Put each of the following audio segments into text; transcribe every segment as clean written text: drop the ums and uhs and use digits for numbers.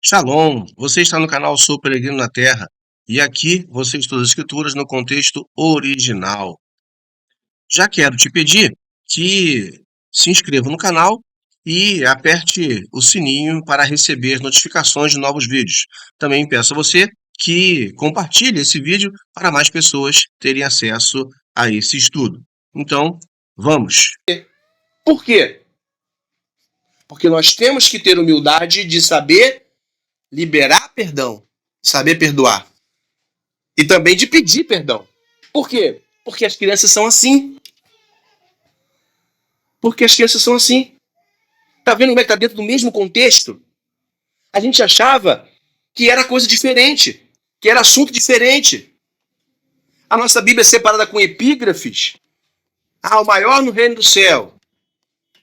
Shalom, você está no canal Sou Peregrino na Terra e aqui você estuda as escrituras no contexto original. Já quero te pedir que se inscreva no canal e aperte o sininho para receber notificações de novos vídeos. Também peço a você que compartilhe esse vídeo para mais pessoas terem acesso a esse estudo. Então, vamos! Por quê? Porque nós temos que ter humildade de saber liberar perdão, saber perdoar. E também de pedir perdão. Por quê? Porque as crianças são assim. Porque as crianças são assim. Tá vendo como é que tá dentro do mesmo contexto? A gente achava que era coisa diferente, que era assunto diferente. A nossa Bíblia é separada com epígrafes. O maior no reino do céu.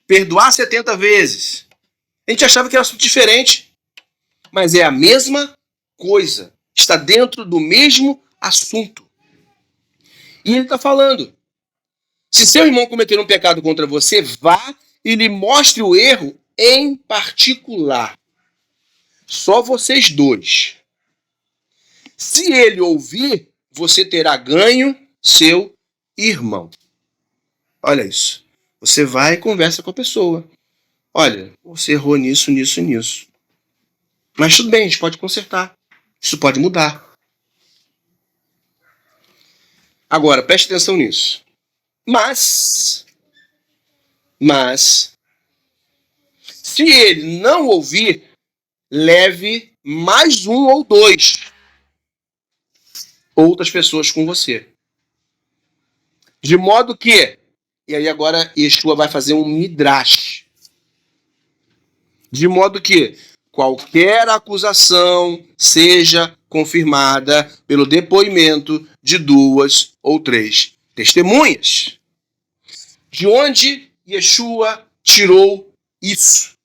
Perdoar 70 vezes. A gente achava que era assunto diferente. Mas é a mesma coisa. Está dentro do mesmo assunto. E ele está falando. Se seu irmão cometer um pecado contra você, vá e lhe mostre o erro em particular. Só vocês dois. Se ele ouvir, você terá ganho seu irmão. Olha isso. Você vai e conversa com a pessoa. Olha, você errou nisso, nisso e nisso. Mas tudo bem, a gente pode consertar. Isso pode mudar. Agora, preste atenção nisso. Mas, se ele não ouvir, leve mais um ou dois outras pessoas com você. De modo que, e aí agora Yeshua vai fazer um midrash. De modo que qualquer acusação seja confirmada pelo depoimento de 2 ou 3 testemunhas. De onde Yeshua tirou isso?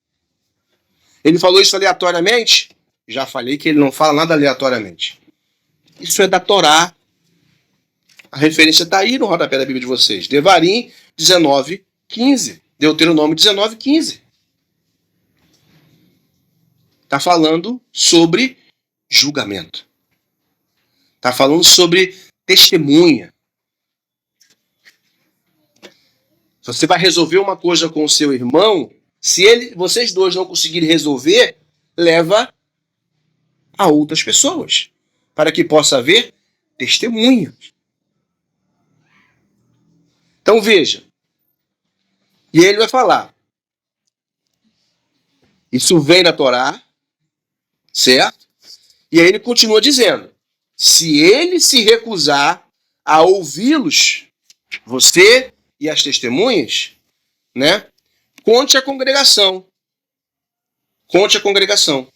Ele falou isso aleatoriamente? Já falei que ele não fala nada aleatoriamente. Isso é da Torá. A referência está aí no rodapé da Bíblia de vocês. Devarim 19:15. Deuteronômio 19:15. Está falando sobre julgamento. Está falando sobre testemunha. Se você vai resolver uma coisa com o seu irmão, se vocês dois não conseguirem resolver, leva a outras pessoas, para que possa haver testemunha. Então veja. E ele vai falar. Isso vem da Torá, certo? E aí ele continua dizendo. Se ele se recusar a ouvi-los, você e as testemunhas, né? Conte a congregação. Conte a congregação.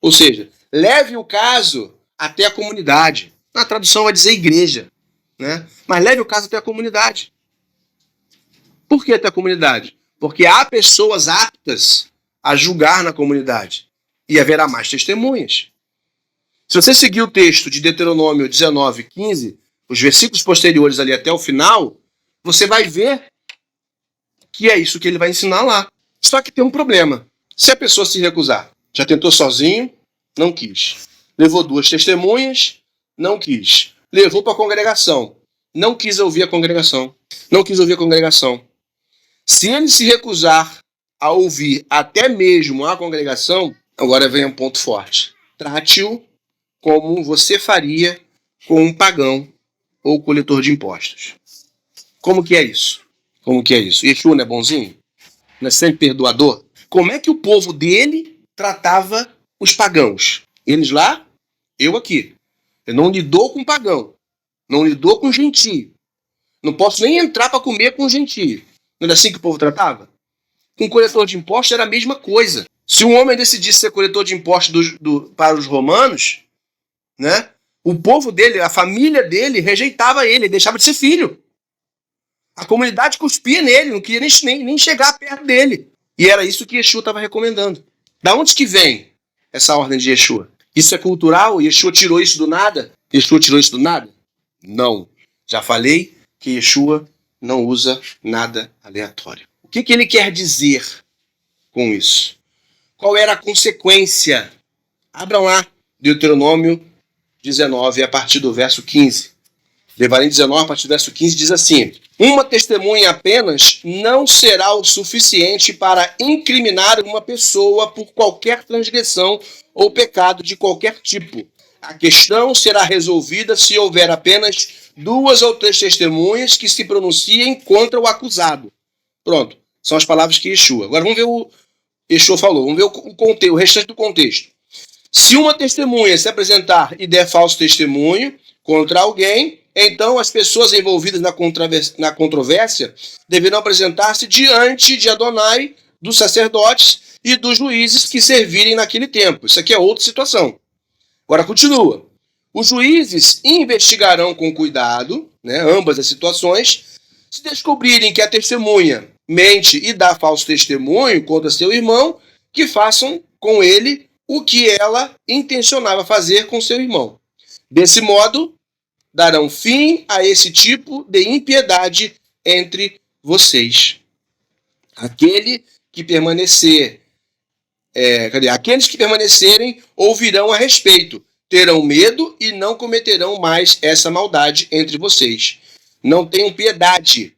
Ou seja, leve o caso até a comunidade. Na tradução vai dizer igreja, né? Mas leve o caso até a comunidade. Por que até a comunidade? Porque há pessoas aptas a julgar na comunidade. E haverá mais testemunhas. Se você seguir o texto de Deuteronômio 19:15, os versículos posteriores ali até o final, você vai ver que é isso que ele vai ensinar lá. Só que tem um problema. Se a pessoa se recusar, já tentou sozinho, não quis. Levou 2 testemunhas, não quis. Levou para a congregação, não quis ouvir a congregação. Não quis ouvir a congregação. Se ele se recusar a ouvir até mesmo a congregação, agora vem um ponto forte. Trate-o como você faria com um pagão ou coletor de impostos. Como que é isso? Como que é isso? Yeshua não é bonzinho? Não é sempre perdoador? Como é que o povo dele tratava os pagãos? Eles lá, eu aqui. Eu não lidou com pagão. Não lidou com gentio. Não posso nem entrar para comer com gentio. Não era assim que o povo tratava? Com coletor de impostos era a mesma coisa. Se um homem decidisse ser coletor de impostos para os romanos, né, o povo dele, a família dele, rejeitava ele, deixava de ser filho. A comunidade cuspia nele, não queria nem chegar perto dele. E era isso que Yeshua estava recomendando. Da onde que vem essa ordem de Yeshua? Isso é cultural? Yeshua tirou isso do nada? Yeshua tirou isso do nada? Não. Já falei que Yeshua não usa nada aleatório. O que ele quer dizer com isso? Qual era a consequência Abram lá, Deuteronômio 19, a partir do verso 15. Devarim 19, a partir do verso 15, diz assim: uma testemunha apenas não será o suficiente para incriminar uma pessoa por qualquer transgressão ou pecado de qualquer tipo. A questão será resolvida se houver apenas 2 ou 3 testemunhas que se pronunciem contra o acusado. Pronto, são as palavras que Yeshua. Agora vamos ver o Yeshua falou, vamos ver o restante do contexto. Se uma testemunha se apresentar e der falso testemunho contra alguém, então as pessoas envolvidas na controvérsia deverão apresentar-se diante de Adonai, dos sacerdotes e dos juízes que servirem naquele tempo. Isso aqui é outra situação. Agora continua. Os juízes investigarão com cuidado, ambas as situações. Se descobrirem que a testemunha mente e dá falso testemunho contra seu irmão, que façam com ele o que ela intencionava fazer com seu irmão. Desse modo, darão fim a esse tipo de impiedade entre vocês. Aqueles que permanecerem ouvirão a respeito, terão medo e não cometerão mais essa maldade entre vocês. Não tenham piedade,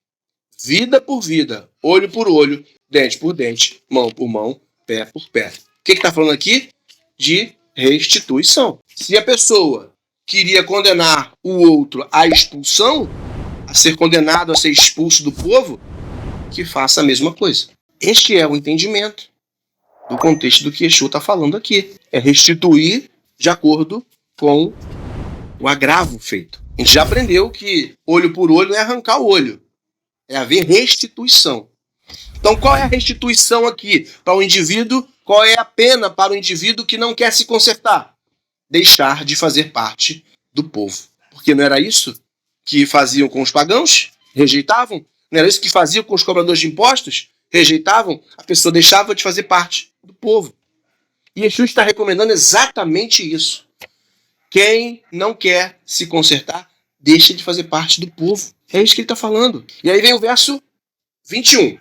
vida por vida, olho por olho, dente por dente, mão por mão, pé por pé. O que está falando aqui? De restituição. Se a pessoa queria condenar o outro à expulsão, a ser condenado a ser expulso do povo, que faça a mesma coisa. Este é o entendimento do contexto do que Yeshua está falando aqui. É restituir de acordo com o agravo feito. A gente já aprendeu que olho por olho não é arrancar o olho. É haver restituição. Então qual é a restituição aqui para o indivíduo? Qual é a pena para o indivíduo que não quer se consertar? Deixar de fazer parte do povo. Porque não era isso que faziam com os pagãos? Rejeitavam? Não era isso que faziam com os cobradores de impostos? Rejeitavam? A pessoa deixava de fazer parte do povo. E Yeshua está recomendando exatamente isso. Quem não quer se consertar, deixa de fazer parte do povo. É isso que ele está falando. E aí vem o verso 21.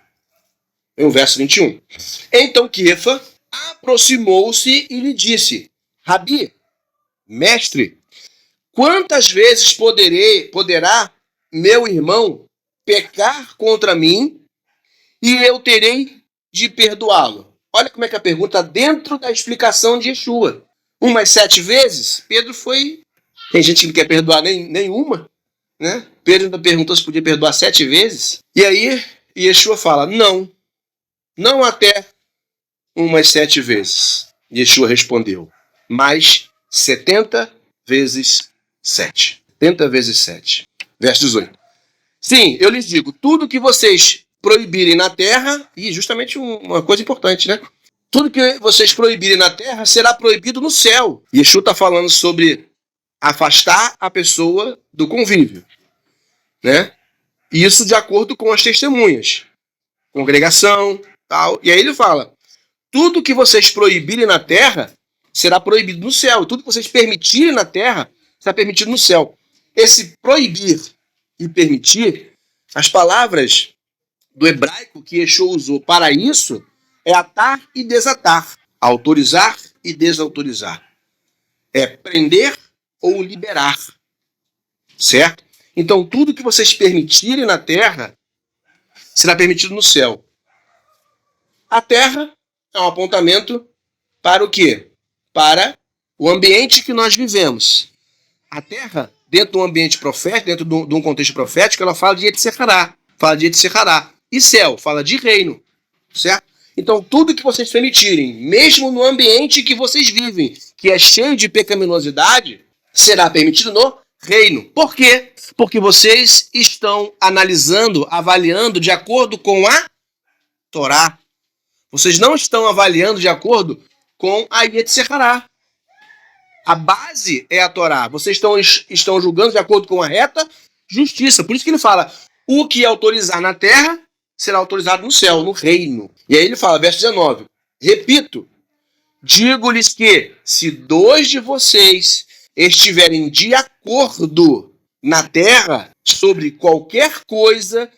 Então Kefa aproximou-se e lhe disse: Rabi, mestre, quantas vezes poderá meu irmão pecar contra mim e eu terei de perdoá-lo? Olha como é que a pergunta está dentro da explicação de Yeshua. Umas 7 vezes, Pedro foi... Tem gente que não quer perdoar nenhuma, né? Pedro ainda perguntou se podia perdoar 7 vezes. E aí, Yeshua fala, não até umas 7 vezes. Yeshua respondeu, mas 70 vezes 7. 70 vezes 7. Verso 18. Sim, eu lhes digo, tudo que vocês proibirem na terra, e justamente uma coisa importante, né? Tudo que vocês proibirem na terra será proibido no céu. Yeshua está falando sobre afastar a pessoa do convívio, né? Isso de acordo com as testemunhas, congregação, tal. E aí ele fala, tudo que vocês proibirem na terra será proibido no céu. Tudo que vocês permitirem na terra será permitido no céu. Esse proibir e permitir, as palavras do hebraico que Yeshua usou para isso é atar e desatar, autorizar e desautorizar. É prender ou liberar, certo? Então tudo que vocês permitirem na terra será permitido no céu. A terra é um apontamento para o quê? Para o ambiente que nós vivemos. A terra, dentro de um ambiente profético, dentro de um contexto profético, ela fala de Etzehará. E céu, fala de reino, certo? Então, tudo que vocês permitirem, mesmo no ambiente que vocês vivem, que é cheio de pecaminosidade, será permitido no reino. Por quê? Porque vocês estão analisando, avaliando de acordo com a Torá. Vocês não estão avaliando de acordo com a Yetzehará. A base é a Torá. Vocês estão julgando de acordo com a reta justiça. Por isso que ele fala, o que autorizar na terra será autorizado no céu, no reino. E aí ele fala, verso 19, repito, digo-lhes que se 2 de vocês estiverem de acordo na terra sobre qualquer coisa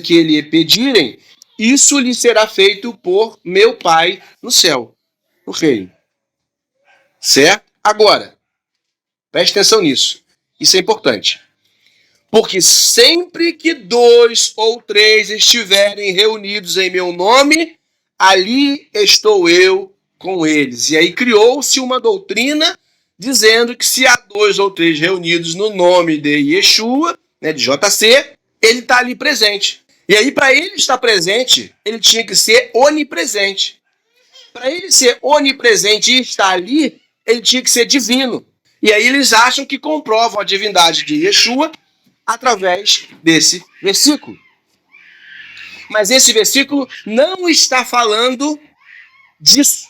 que lhe pedirem, isso lhe será feito por meu Pai no céu, no reino. Certo? Agora, preste atenção nisso. Isso é importante. Porque sempre que 2 ou 3 estiverem reunidos em meu nome, ali estou eu com eles. E aí criou-se uma doutrina dizendo que se há 2 ou 3 reunidos no nome de Yeshua, né, de JC, ele está ali presente. E aí, para ele estar presente, ele tinha que ser onipresente. Para ele ser onipresente e estar ali, ele tinha que ser divino. E aí eles acham que comprovam a divindade de Yeshua através desse versículo. Mas esse versículo não está falando disso.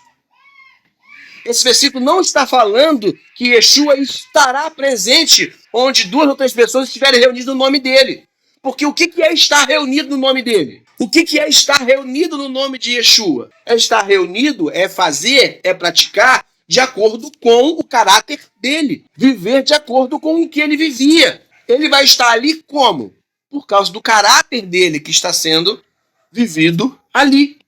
Esse versículo não está falando que Yeshua estará presente onde 2 ou 3 pessoas estiverem reunidas no nome dele. Porque o que é estar reunido no nome dele? O que é estar reunido no nome de Yeshua? É estar reunido, é fazer, é praticar de acordo com o caráter dele. Viver de acordo com o que ele vivia. Ele vai estar ali como? Por causa do caráter dele que está sendo vivido ali.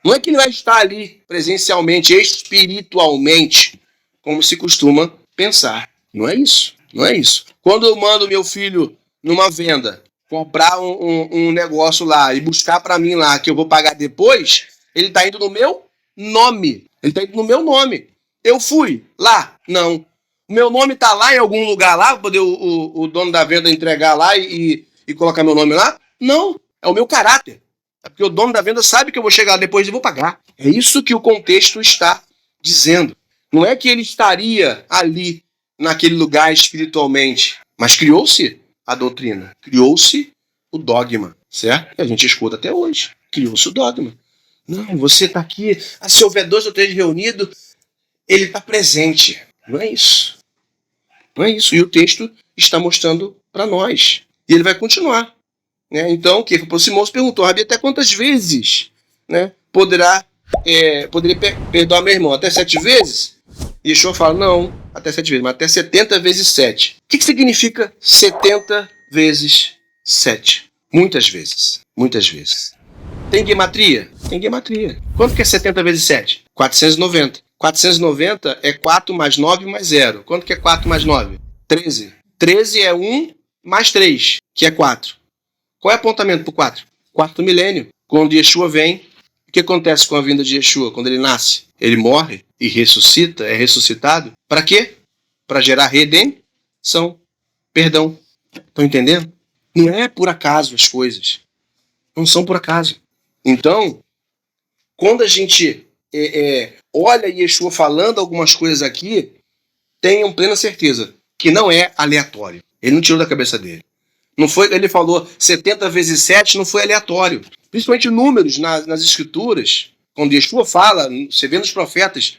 Não é que ele vai estar ali presencialmente, espiritualmente, como se costuma pensar. Não é isso. Não é isso. Quando eu mando meu filho numa venda, comprar um negócio lá e buscar para mim lá, que eu vou pagar depois, ele está indo no meu nome. Ele está indo no meu nome. Eu fui lá? Não. O meu nome está lá em algum lugar lá, para poder o dono da venda entregar lá e colocar meu nome lá? Não. É o meu caráter. É porque o dono da venda sabe que eu vou chegar lá depois e vou pagar. É isso que o contexto está dizendo. Não é que ele estaria ali naquele lugar espiritualmente, mas criou-se a doutrina, criou-se o dogma, certo? Que a gente escuta até hoje. Criou-se o dogma. Não, você está aqui, se houver 2 ou 3 reunidos, ele está presente. Não é isso. Não é isso. E o texto está mostrando para nós. E ele vai continuar. Né? Então, o que aproximou-se perguntou, Rabi, até quantas vezes, né, poderia perdoar meu irmão? Até 7 vezes? E Yeshua fala, não, até 7 vezes, mas até 70 vezes 7. O que significa 70 vezes 7? Muitas vezes. Muitas vezes. Tem gematria? Tem gematria. Quanto que é 70 vezes 7? 490. 490 é 4 mais 9 mais 0. Quanto que é 4 mais 9? 13. 13 é 1 mais 3, que é 4. Qual é o apontamento para o 4? Quarto milênio. Quando Yeshua vem, o que acontece com a vinda de Yeshua? Quando ele nasce, ele morre e ressuscita, é ressuscitado. Para quê? Para gerar redenção, perdão. Estão entendendo? Não é por acaso as coisas. Não são por acaso. Então, quando a gente olha Yeshua falando algumas coisas aqui, tenham plena certeza que não é aleatório. Ele não tirou da cabeça dele. Não foi, ele falou 70 vezes 7, não foi aleatório. Principalmente números nas escrituras. Quando Yeshua fala, você vê nos profetas,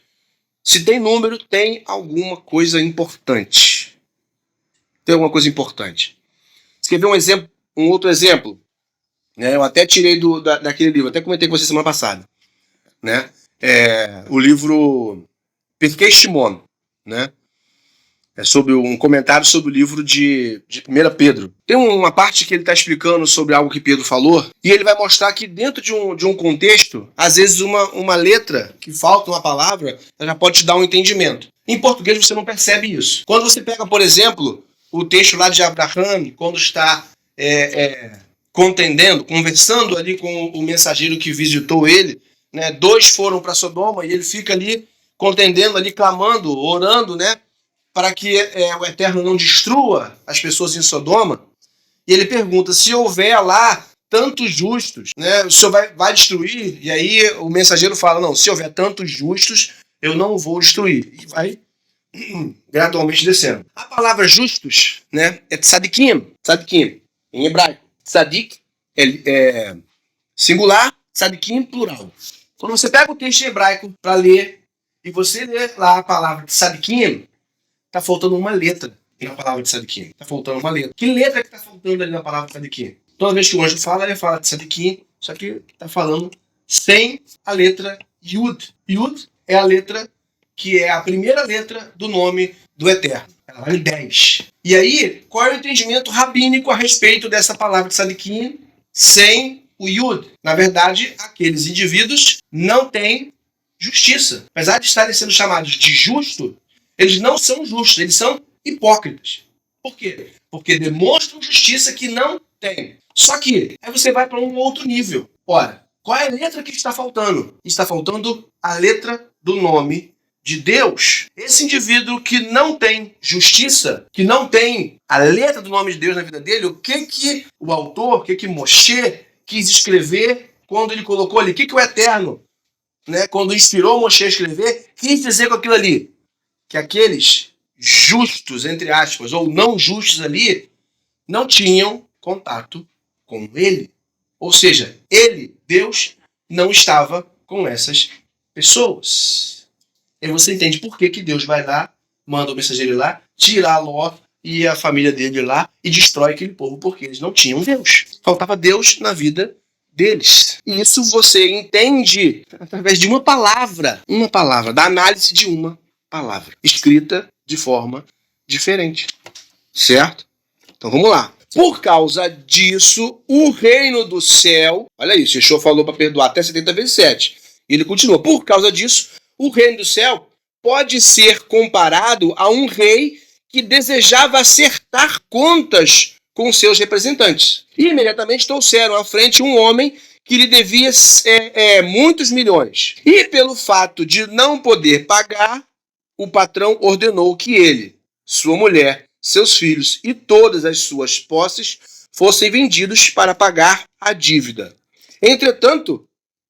se tem número, tem alguma coisa importante. Tem alguma coisa importante. Você quer ver um outro exemplo? Né? Eu até tirei daquele livro, até comentei com você semana passada. Né? O livro Pirkei Shimon, né? É sobre um comentário sobre o livro de 1 Pedro. Tem uma parte que ele está explicando sobre algo que Pedro falou, e ele vai mostrar que dentro de um contexto, às vezes uma letra que falta, uma palavra, já pode te dar um entendimento. Em português você não percebe isso. Quando você pega, por exemplo, o texto lá de Abraham, quando está contendendo, conversando ali com o mensageiro que visitou ele, né? 2 foram para Sodoma e ele fica ali contendendo, ali clamando, orando, né? Para que o Eterno não destrua as pessoas em Sodoma. E ele pergunta, se houver lá tantos justos, né, o Senhor vai destruir? E aí o mensageiro fala, não, se houver tantos justos, eu não vou destruir. E vai gradualmente descendo. A palavra justos, né, é tzadikim, em hebraico. Tzadik é singular, tzadikim plural. Quando você pega o texto em hebraico para ler, e você lê lá a palavra tzadikim, está faltando uma letra na palavra de tzadikim. Está faltando uma letra. Que letra que está faltando ali na palavra de tzadikim? Toda vez que o anjo fala, ele fala de tzadikim, só que está falando sem a letra Yud. Yud é a letra que é a primeira letra do nome do Eterno. Ela vale 10. E aí, qual é o entendimento rabínico a respeito dessa palavra de tzadikim sem o Yud? Na verdade, aqueles indivíduos não têm justiça. Apesar de estarem sendo chamados de justo, eles não são justos, eles são hipócritas. Por quê? Porque demonstram justiça que não tem. Só que aí você vai para um outro nível. Ora, qual é a letra que está faltando? Está faltando a letra do nome de Deus. Esse indivíduo que não tem justiça, que não tem a letra do nome de Deus na vida dele, o que o autor, o que Moshe quis escrever quando ele colocou ali? O que o Eterno, né, quando inspirou Moshe a escrever, quis dizer com aquilo ali? Que aqueles justos, entre aspas, ou não justos ali, não tinham contato com ele. Ou seja, ele, Deus, não estava com essas pessoas. E você entende por que Deus vai lá, manda o mensageiro lá, tira Ló e a família dele lá e destrói aquele povo, porque eles não tinham Deus. Faltava Deus na vida deles. E isso você entende através de uma palavra, da análise de uma palavra, escrita de forma diferente. Certo? Então vamos lá. Por causa disso, o reino do céu... Olha isso, Yeshua falou para perdoar até 70 vezes 7. E ele continua. Por causa disso, o reino do céu pode ser comparado a um rei que desejava acertar contas com seus representantes. E imediatamente trouxeram à frente um homem que lhe devia muitos milhões. E pelo fato de não poder pagar, o patrão ordenou que ele, sua mulher, seus filhos e todas as suas posses fossem vendidos para pagar a dívida. Entretanto,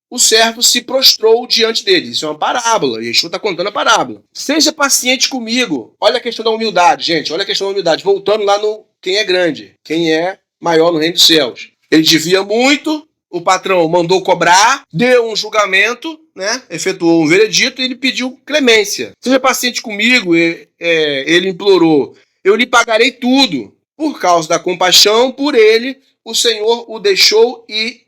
o servo se prostrou diante dele. Isso é uma parábola. Yeshua está contando a parábola. Seja paciente comigo. Olha a questão da humildade, gente. Olha a questão da humildade. Voltando lá no quem é grande, quem é maior no reino dos céus. Ele devia muito, o patrão mandou cobrar, deu um julgamento, né? Efetuou um veredito e ele pediu clemência. Seja paciente comigo, ele implorou. Eu lhe pagarei tudo. Por causa da compaixão por ele, o Senhor o deixou ir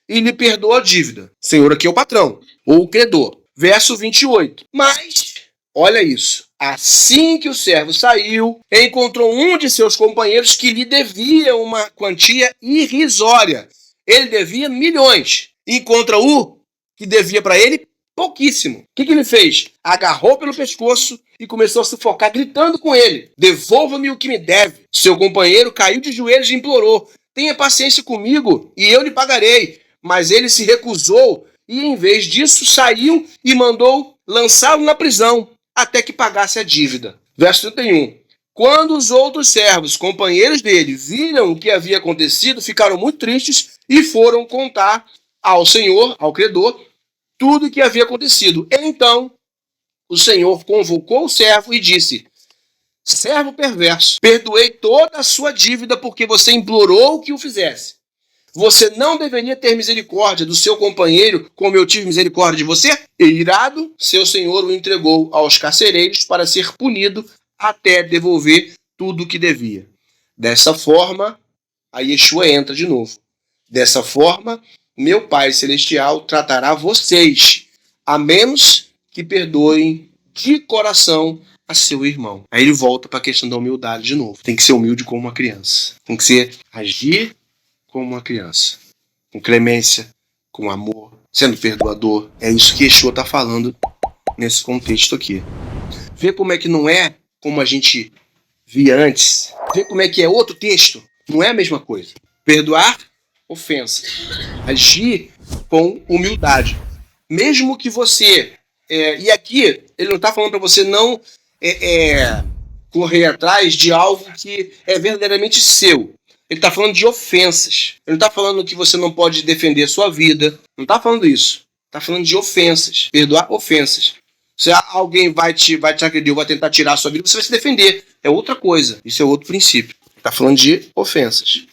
e lhe perdoou a dívida. O Senhor aqui é o patrão, ou o credor. Verso 28. Mas, olha isso. Assim que o servo saiu, encontrou um de seus companheiros que lhe devia uma quantia irrisória. Ele devia milhões. Encontra o que devia para ele pouquíssimo. O que ele fez? Agarrou pelo pescoço e começou a sufocar, gritando com ele: devolva-me o que me deve. Seu companheiro caiu de joelhos e implorou: tenha paciência comigo e eu lhe pagarei. Mas ele se recusou e, em vez disso, saiu e mandou lançá-lo na prisão até que pagasse a dívida. Verso 31. Quando os outros servos, companheiros dele, viram o que havia acontecido, ficaram muito tristes e foram contar ao senhor, ao credor, tudo o que havia acontecido. Então, o Senhor convocou o servo e disse: servo perverso, perdoei toda a sua dívida porque você implorou que o fizesse. Você não deveria ter misericórdia do seu companheiro como eu tive misericórdia de você? E irado, seu senhor o entregou aos carcereiros para ser punido até devolver tudo o que devia. Dessa forma, a Yeshua entra de novo. Dessa forma, meu Pai Celestial tratará vocês, a menos que perdoem de coração a seu irmão. Aí ele volta para a questão da humildade de novo. Tem que ser humilde como uma criança. Tem que ser agir como uma criança. Com clemência, com amor, sendo perdoador. É isso que Yeshua está falando nesse contexto aqui. Vê como é que não é como a gente via antes. Vê como é que é outro texto. Não é a mesma coisa. Perdoar ofensa. Agir com humildade. Mesmo que você... e aqui, ele não está falando para você não correr atrás de algo que é verdadeiramente seu. Ele está falando de ofensas. Ele não está falando que você não pode defender a sua vida. Não está falando isso. Está falando de ofensas. Perdoar ofensas. Se alguém vai te agredir ou vai tentar tirar a sua vida, você vai se defender. É outra coisa. Isso é outro princípio. Está falando de ofensas.